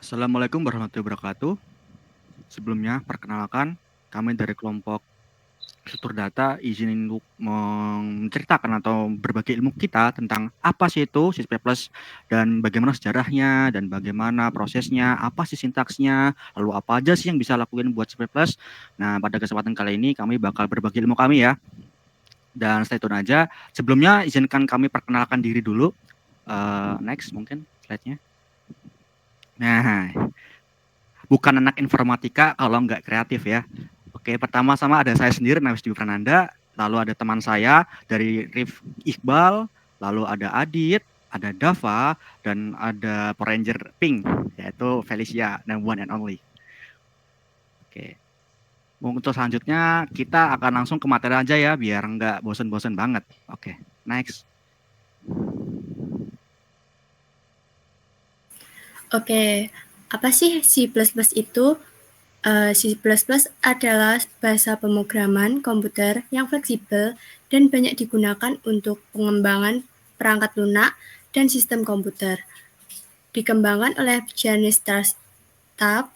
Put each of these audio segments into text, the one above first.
Assalamualaikum warahmatullahi wabarakatuh. Sebelumnya, perkenalkan, kami dari kelompok struktur data izin untuk menceritakan atau berbagi ilmu kita tentang apa sih itu C++ dan bagaimana sejarahnya dan bagaimana prosesnya, apa sih sintaksnya, lalu apa aja sih yang bisa lakuin buat C++. Nah, pada kesempatan kali ini kami bakal berbagi ilmu kami ya. Dan stay tune aja. Sebelumnya izinkan kami perkenalkan diri dulu. Next mungkin slide-nya. Nah, bukan anak informatika kalau nggak kreatif ya. Oke, pertama sama ada saya sendiri, Nawis Dwi Prananda, lalu ada teman saya dari Rif Iqbal, lalu ada Adit, ada Dava, dan ada Power Ranger Pink, yaitu Felicia, dan one and only. Oke, untuk selanjutnya kita akan langsung ke materi aja ya, biar nggak bosen-bosen banget. Oke, next. Oke, apa sih C++ itu? C++ adalah bahasa pemrograman komputer yang fleksibel dan banyak digunakan untuk pengembangan perangkat lunak dan sistem komputer. Dikembangkan oleh Janis Startup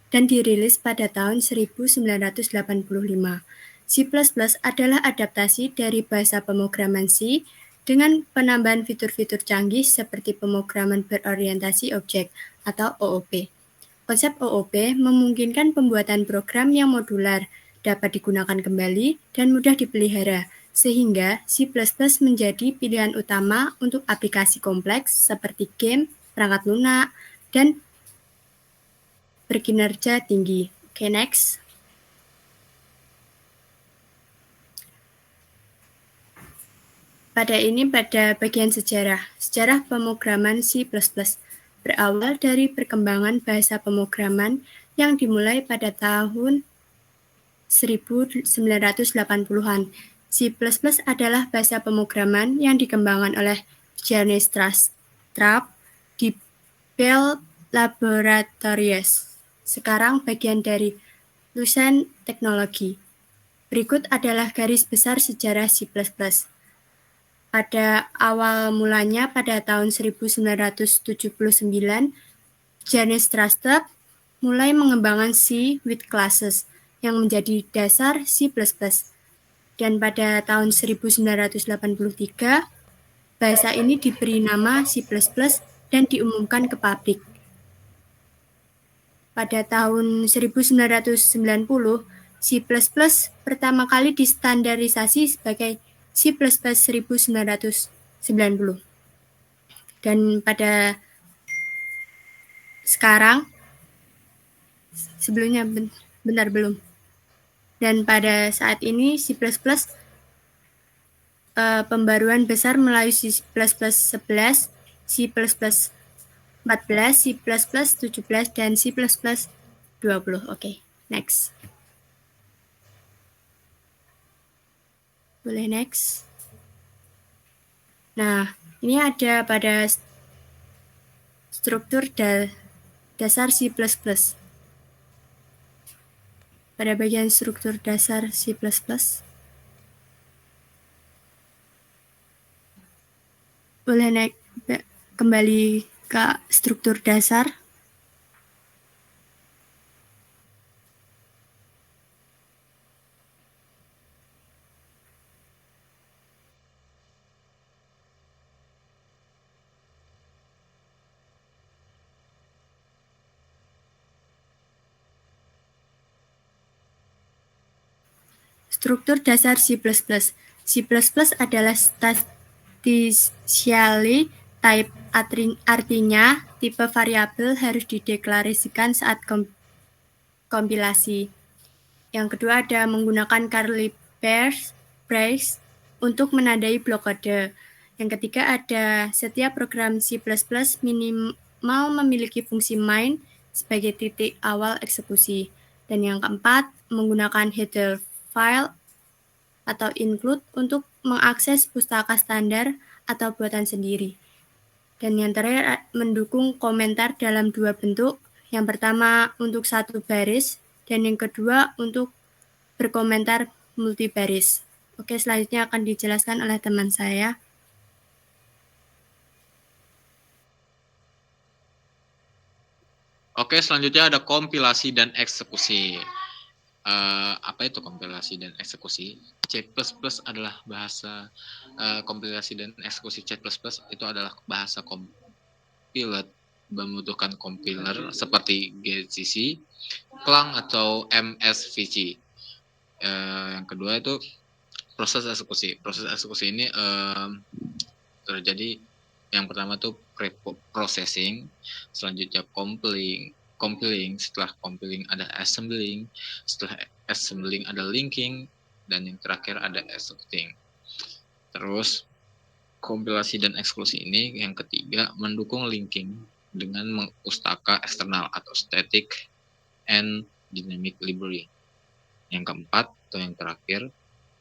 dan dirilis pada tahun 1985. C++ adalah adaptasi dari bahasa pemrograman C dengan penambahan fitur-fitur canggih seperti pemrograman berorientasi objek atau OOP. Konsep OOP memungkinkan pembuatan program yang modular, dapat digunakan kembali, dan mudah dipelihara, sehingga C++ menjadi pilihan utama untuk aplikasi kompleks seperti game, perangkat lunak, dan berkinerja tinggi. Oke, next. Pada bagian sejarah. Sejarah pemrograman C++ berawal dari perkembangan bahasa pemrograman yang dimulai pada tahun 1980-an. C++ adalah bahasa pemrograman yang dikembangkan oleh Janis Straub di Bell Laboratories, sekarang bagian dari Lucent Technology. Berikut adalah garis besar sejarah C++. Pada awal mulanya pada tahun 1979, Janis Straub mulai mengembangkan C with classes yang menjadi dasar C++. Dan pada tahun 1983, bahasa ini diberi nama C++ dan diumumkan ke pabrik. Pada tahun 1990, C++ pertama kali distandarisasi sebagai C++ 1990. Dan pada sekarang, sebelumnya benar belum. Dan pada saat ini C++ pembaruan besar melalui C++ 11, C++ 14, C++ 17, dan C++ 20. Oke, next. Boleh next. Nah, ini ada pada struktur dasar C++. Pada bagian struktur dasar C++, boleh kembali ke struktur dasar. Struktur dasar C++. C++ adalah statically type, artinya tipe variabel harus dideklarasikan saat kompilasi. Yang kedua ada menggunakan curly brace untuk menandai blok kode. Yang ketiga ada setiap program C++ minimal memiliki fungsi main sebagai titik awal eksekusi. Dan yang keempat, menggunakan header file atau include untuk mengakses pustaka standar atau buatan sendiri. Dan yang terakhir, mendukung komentar dalam dua bentuk. Yang pertama untuk satu baris, dan yang kedua untuk berkomentar multibaris. Oke, selanjutnya akan dijelaskan oleh teman saya. Oke, selanjutnya ada kompilasi dan eksekusi. Apa itu kompilasi dan eksekusi? C++ adalah bahasa kompilasi dan eksekusi. C++ itu adalah bahasa compiler, membutuhkan compiler seperti GCC, Clang atau MSVC. Yang kedua itu proses eksekusi. Proses eksekusi ini terjadi, yang pertama tuh pre-processing, selanjutnya compiling, setelah compiling ada assembling, setelah assembling ada linking, dan yang terakhir ada executing. Terus kompilasi dan eksekusi ini yang ketiga mendukung linking dengan pustaka eksternal atau static and dynamic library. Yang keempat atau yang terakhir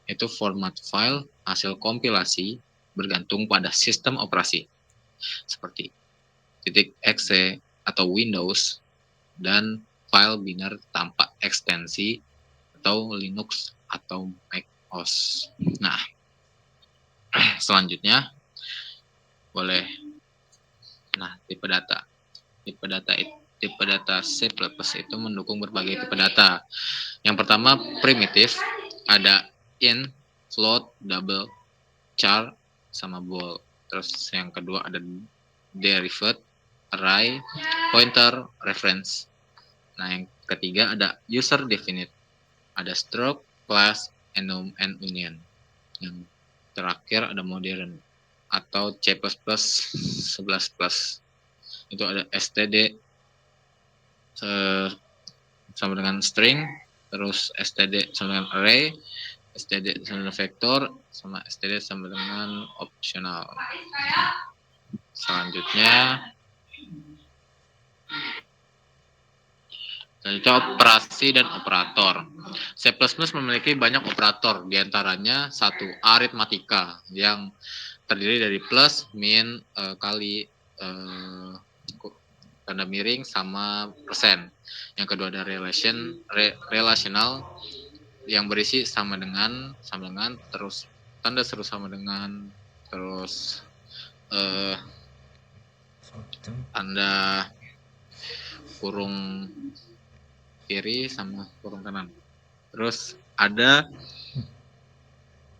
itu format file hasil kompilasi bergantung pada sistem operasi seperti .exe atau Windows dan file biner tanpa ekstensi atau Linux atau Mac OS. Nah, selanjutnya boleh. Nah, tipe data C++ itu mendukung berbagai tipe data. Yang pertama primitif, ada int, float, double, char, sama bool. Terus yang kedua ada derived, array, pointer, reference. Nah, yang ketiga ada user definite, ada struct, class, enum, and union. Yang terakhir ada modern atau C++ 11+. Itu ada std sama dengan string, terus std sama dengan array, std sama dengan vektor, sama std sama dengan optional. Selanjutnya operasi dan operator. C++ memiliki banyak operator, diantaranya satu aritmatika yang terdiri dari plus, min, kali, tanda miring sama persen. Yang kedua ada relational yang berisi sama dengan, terus tanda seru sama dengan, terus tanda kurung kiri sama kurung kanan. Terus ada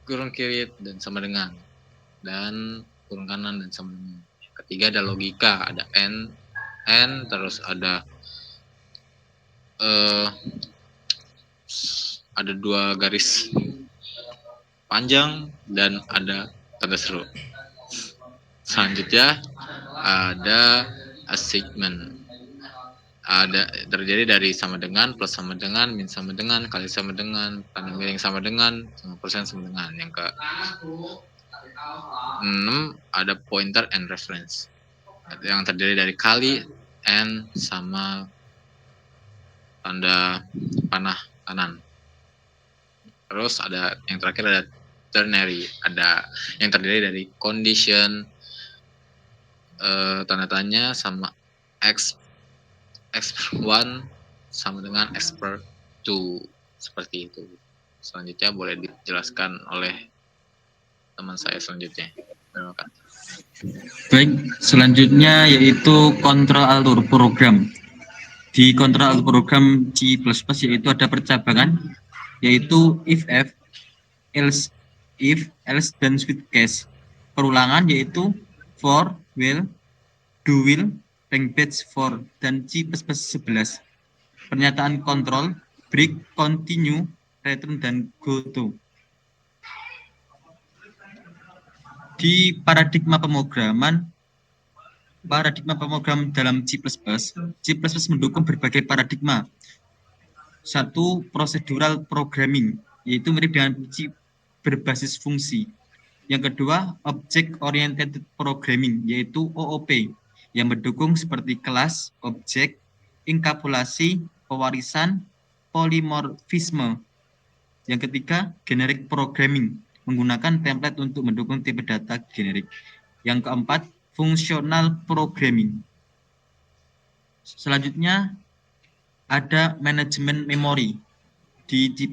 kurung kiri dan sama dengan, dan kurung kanan dan sama dengan. Ketiga ada logika, ada n, terus ada dua garis panjang dan ada tanda seru. Selanjutnya ada assignment, ada terdiri dari sama dengan, plus sama dengan, min sama dengan, kali sama dengan, tanda miring sama dengan, sama persen sama dengan. Yang ke 6 ada pointer and reference, yang terdiri dari kali, n sama tanda panah kanan. Terus ada yang terakhir ada ternary, ada yang terdiri dari condition, tanda tanya sama x1 sama dengan x2, seperti itu. Selanjutnya boleh dijelaskan oleh teman saya selanjutnya. Terima kasih. Baik, selanjutnya yaitu control alur program. Di control alur program C++ yaitu ada percabangan, yaitu if, else, dan switch case. Perulangan yaitu for, while, do will, range for, dan C++ 11. Pernyataan kontrol, break, continue, return, dan go to. Di paradigma pemrogram dalam C++, mendukung berbagai paradigma. Satu, procedural programming, yaitu mirip dengan C berbasis fungsi. Yang kedua, object oriented programming, yaitu OOP, yang mendukung seperti kelas, objek, inkapsulasi, pewarisan, polimorfisme. Yang ketiga, generic programming, menggunakan template untuk mendukung tipe data generik. Yang keempat, functional programming. Selanjutnya ada manajemen memori. Di C++,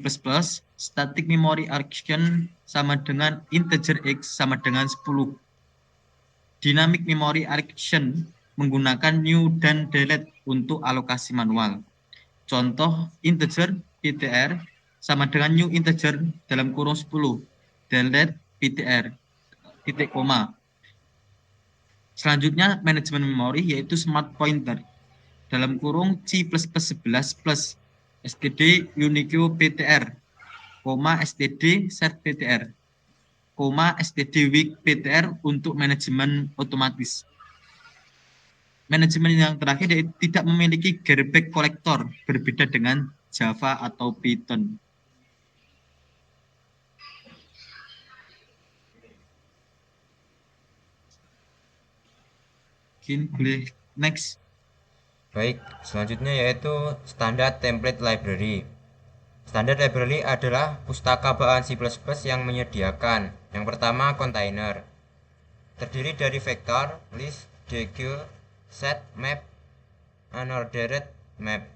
static memory allocation sama dengan integer x sama dengan 10. Dynamic memory allocation menggunakan new dan delete untuk alokasi manual. Contoh integer ptr sama dengan new integer dalam kurung 10, delete ptr, titik koma. Selanjutnya manajemen memori yaitu smart pointer dalam kurung C++11 plus std unique ptr, std set ptr, std weak ptr untuk manajemen otomatis. Manajemen yang terakhir yaitu tidak memiliki garbage collector, berbeda dengan Java atau Python. Mungkin boleh next. Baik, selanjutnya yaitu standar template library. Standar library adalah pustaka bawaan C++ yang menyediakan yang pertama container, terdiri dari vektor, list, dequeue, set, map, unordered map.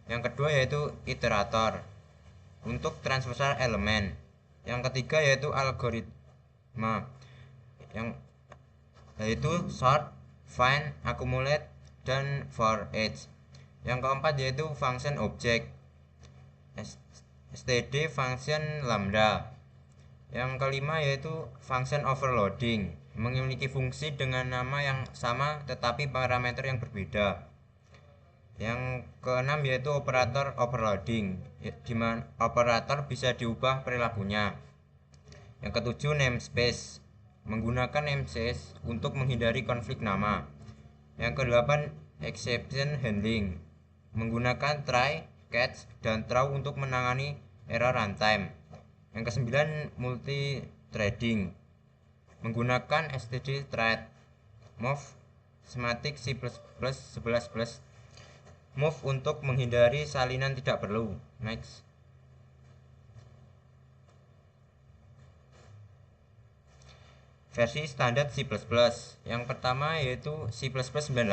Yang kedua yaitu iterator untuk transversal elemen. Yang ketiga yaitu algoritma yang yaitu sort, find, accumulate, dan for each. Yang keempat yaitu function object, std function lambda. Yang kelima yaitu function overloading, memiliki fungsi dengan nama yang sama tetapi parameter yang berbeda. Yang keenam yaitu operator overloading, di mana operator bisa diubah perilakunya. Yang ketujuh namespace, menggunakan namespace untuk menghindari konflik nama. Yang kedelapan exception handling, menggunakan try, catch, dan throw untuk menangani error runtime. Yang kesembilan multi threading, menggunakan std thread, move, semantik C++ 11 plus, move untuk menghindari salinan tidak perlu. Next. Versi standar C++. Yang pertama yaitu C++ 98,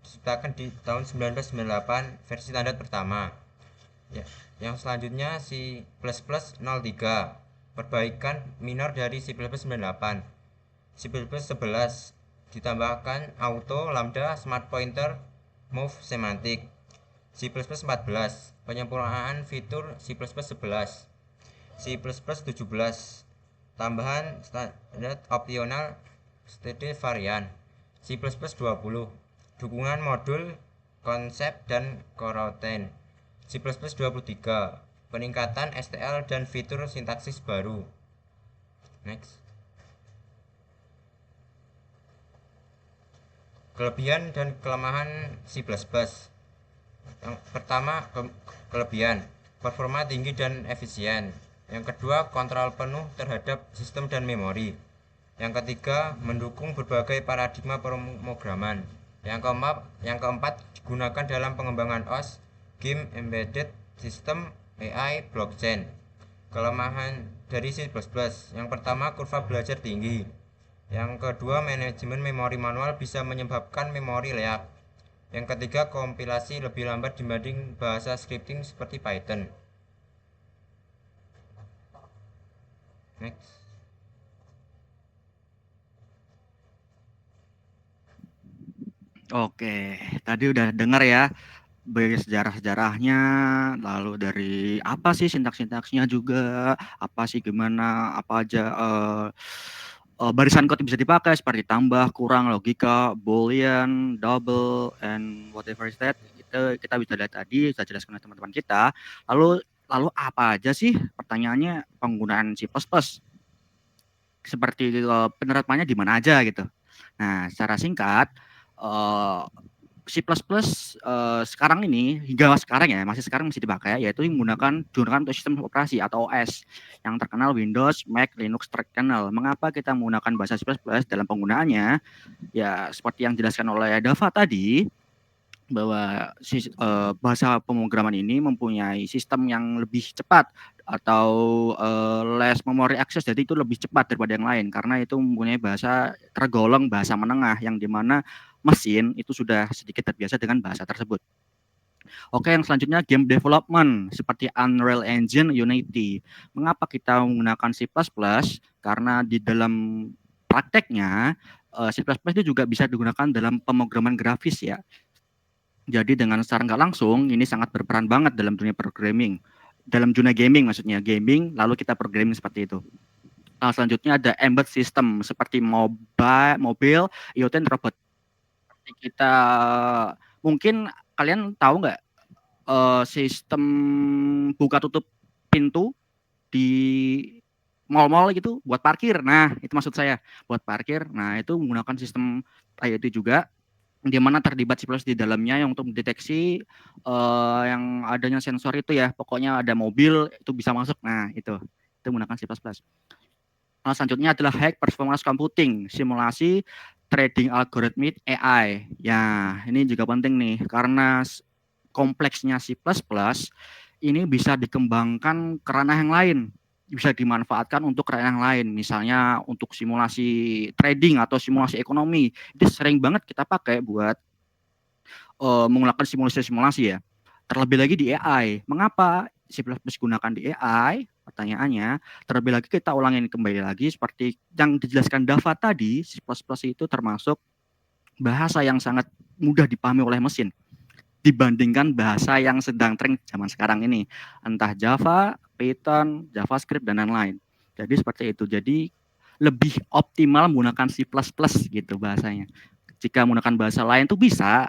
diciptakan di tahun 1998, versi standar pertama. Ya, yang selanjutnya C++ 03, perbaikan minor dari C++ 98. C++ 11, ditambahkan auto, lambda, smart pointer, move, semantik. C++ 14, penyempurnaan fitur C++ 11. C++ 17, tambahan standar opsional std varian. C++ 20, dukungan modul, konsep, dan coroutine. C++ 23, peningkatan STL dan fitur sintaksis baru. Next. Kelebihan dan kelemahan C++. Yang pertama, kelebihan, performa tinggi dan efisien. Yang kedua, kontrol penuh terhadap sistem dan memori. Yang ketiga, mendukung berbagai paradigma pemrograman. Yang keempat, digunakan dalam pengembangan OS, game, embedded system, AI, blockchain. Kelemahan dari C++. Yang pertama, kurva belajar tinggi. Yang kedua, manajemen memori manual bisa menyebabkan memori leak. Yang ketiga, kompilasi lebih lambat dibanding bahasa scripting seperti Python. Next. Oke, tadi udah dengar ya sejarah-sejarahnya, lalu dari apa sih sintaks-sintaksnya juga, apa sih gimana, apa aja barisan kode yang bisa dipakai seperti tambah, kurang, logika, boolean, double, and whatever is that. Itu kita bisa lihat tadi, saya jelaskan ke teman-teman kita. Lalu apa aja sih pertanyaannya penggunaan C++? Seperti penerapannya di mana aja gitu. Nah, secara singkat, C++ sekarang ini hingga sekarang ya masih dipakai, yaitu menggunakan untuk sistem operasi atau OS yang terkenal Windows, Mac, Linux, terkenal. Mengapa kita menggunakan bahasa C++ dalam penggunaannya? Ya seperti yang dijelaskan oleh Dava tadi, bahwa bahasa pemrograman ini mempunyai sistem yang lebih cepat atau less memory access, jadi itu lebih cepat daripada yang lain karena itu mempunyai bahasa tergolong bahasa menengah yang dimana mesin itu sudah sedikit terbiasa dengan bahasa tersebut. Oke, yang selanjutnya game development seperti Unreal Engine, Unity. Mengapa kita menggunakan C++? Karena di dalam prakteknya C++ itu juga bisa digunakan dalam pemrograman grafis ya. Jadi dengan secara nggak langsung ini sangat berperan banget dalam dunia programming, dalam dunia gaming maksudnya, gaming lalu kita programming seperti itu. Selanjutnya ada embed system seperti mobil, IoT, dan robot. Kita mungkin kalian tahu nggak sistem buka tutup pintu di mall-mall gitu buat parkir. Nah, itu maksud saya buat parkir. Nah, itu menggunakan sistem IoT juga di mana terlibat C++ di dalamnya yang untuk mendeteksi yang adanya sensor itu ya. Pokoknya ada mobil itu bisa masuk. Nah, itu menggunakan C++. Selanjutnya adalah high performance computing, simulasi trading algorithmic AI. Ya, ini juga penting nih karena kompleksnya C++ ini bisa dikembangkan ke ranah yang lain, bisa dimanfaatkan untuk ranah yang lain, misalnya untuk simulasi trading atau simulasi ekonomi. Itu sering banget kita pakai buat menggunakan simulasi-simulasi ya. Terlebih lagi di AI. Mengapa C++ digunakan di AI? Pertanyaannya, terlebih lagi kita ulangin kembali lagi seperti yang dijelaskan Dava tadi, C++ itu termasuk bahasa yang sangat mudah dipahami oleh mesin dibandingkan bahasa yang sedang tren zaman sekarang ini, entah Java, Python, JavaScript, dan lain-lain. Jadi seperti itu. Jadi lebih optimal menggunakan C++ gitu bahasanya. Jika menggunakan bahasa lain tuh bisa,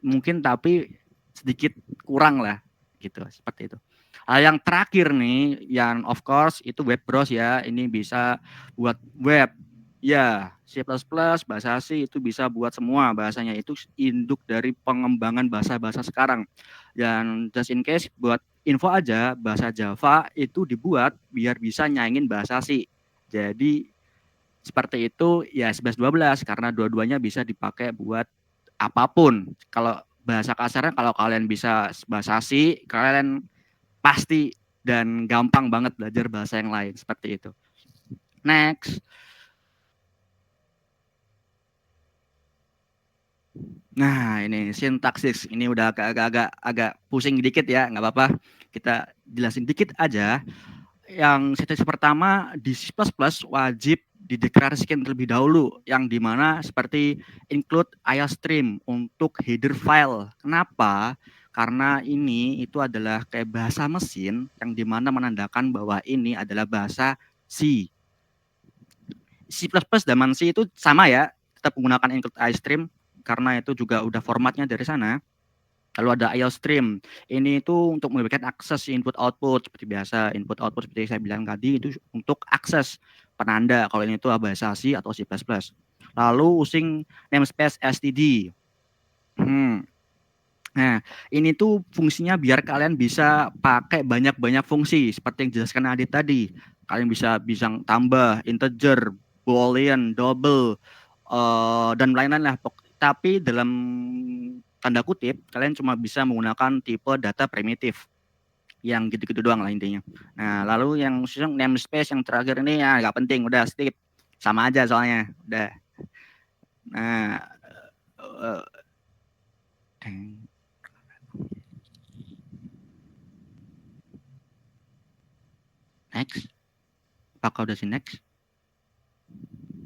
mungkin tapi sedikit kurang lah gitu, seperti itu. Yang terakhir nih, yang of course itu web browse ya. Ini bisa buat web. Ya, C++ bahasa C itu bisa buat semua bahasanya. Itu induk dari pengembangan bahasa-bahasa sekarang. Dan just in case buat info aja, bahasa Java itu dibuat biar bisa nyaingin bahasa C. Jadi seperti itu ya 11-12 karena dua-duanya bisa dipakai buat apapun. Kalau bahasa kasarnya kalau kalian bisa bahasa C, kalian pasti dan gampang banget belajar bahasa yang lain seperti itu. Next. Nah, ini sintaksis. Ini udah agak pusing dikit ya, nggak apa-apa. Kita jelasin dikit aja. Yang sintaksis pertama di C++ wajib dideklarasikan terlebih dahulu, yang dimana seperti include IOStream untuk header file. Kenapa? Karena ini itu adalah kayak bahasa mesin yang dimana menandakan bahwa ini adalah bahasa C. C++ zaman C itu sama ya, tetap menggunakan include IOStream karena itu juga udah formatnya dari sana. Lalu ada IOStream. Ini itu untuk memberikan akses input output seperti biasa. Input output seperti saya bilang tadi itu untuk akses penanda kalau ini itu bahasa C atau C++. Lalu using namespace std. Nah, ini tuh fungsinya biar kalian bisa pakai banyak-banyak fungsi seperti yang dijelaskan Adit tadi. Kalian bisa tambah integer, boolean, double, dan lain-lain lah. Tapi dalam tanda kutip, kalian cuma bisa menggunakan tipe data primitif. Yang gitu-gitu doang lah intinya. Nah, lalu yang namespace yang terakhir ini ya nggak penting, udah skip. Sama aja soalnya, udah. Nah, next. Apakah udah sih next?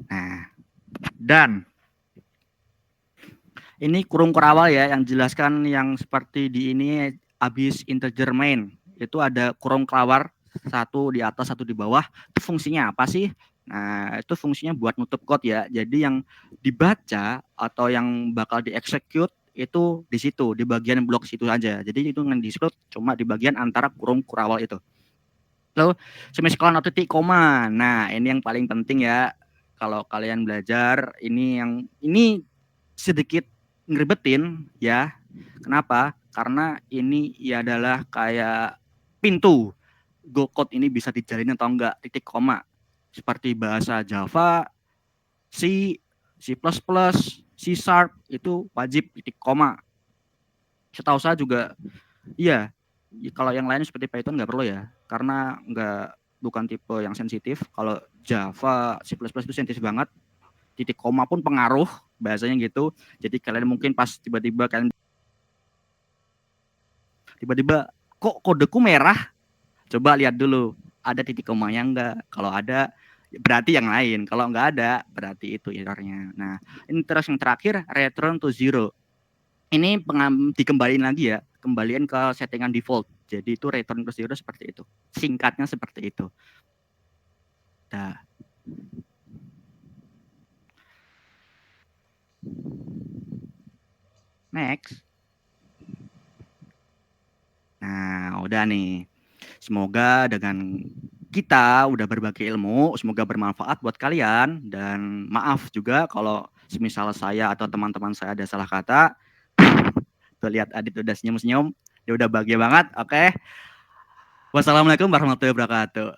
Nah, dan ini kurung kurawal ya yang jelaskan yang seperti di ini habis integer main. Itu ada kurung kelawar satu di atas satu di bawah. Itu fungsinya apa sih? Nah, itu fungsinya buat nutup code ya. Jadi yang dibaca atau yang bakal dieksekut itu di situ, di bagian blok situ aja. Jadi itu yang di-execute cuma di bagian antara kurung kurawal itu. Lalu semikolon atau titik koma. Nah, ini yang paling penting ya. Kalau kalian belajar ini sedikit ngeribetin ya. Kenapa? Karena ini ya adalah kayak pintu. Go code ini bisa dijalin atau enggak, titik koma. Seperti bahasa Java, C, C++, C# itu wajib titik koma. Setahu saya juga iya. Kalau yang lain seperti Python nggak perlu ya, karena bukan tipe yang sensitif. Kalau Java, C++ itu sensitif banget. Titik koma pun pengaruh bahasanya gitu. Jadi kalian mungkin pas tiba-tiba kok kodeku merah, coba lihat dulu ada titik komanya enggak. Kalau ada berarti yang lain. Kalau nggak ada, berarti itu errornya. Nah, ini terus yang terakhir, return to zero. Ini dikembaliin lagi ya, kembalian ke settingan default. Jadi itu return to zero seperti itu. Singkatnya seperti itu. Nah. Next. Nah, udah nih. Semoga dengan kita udah berbagi ilmu, semoga bermanfaat buat kalian. Dan maaf juga kalau semisal saya atau teman-teman saya ada salah kata. Tuh lihat Adit udah senyum-senyum, dia udah bahagia banget. Oke. Wassalamualaikum warahmatullahi wabarakatuh.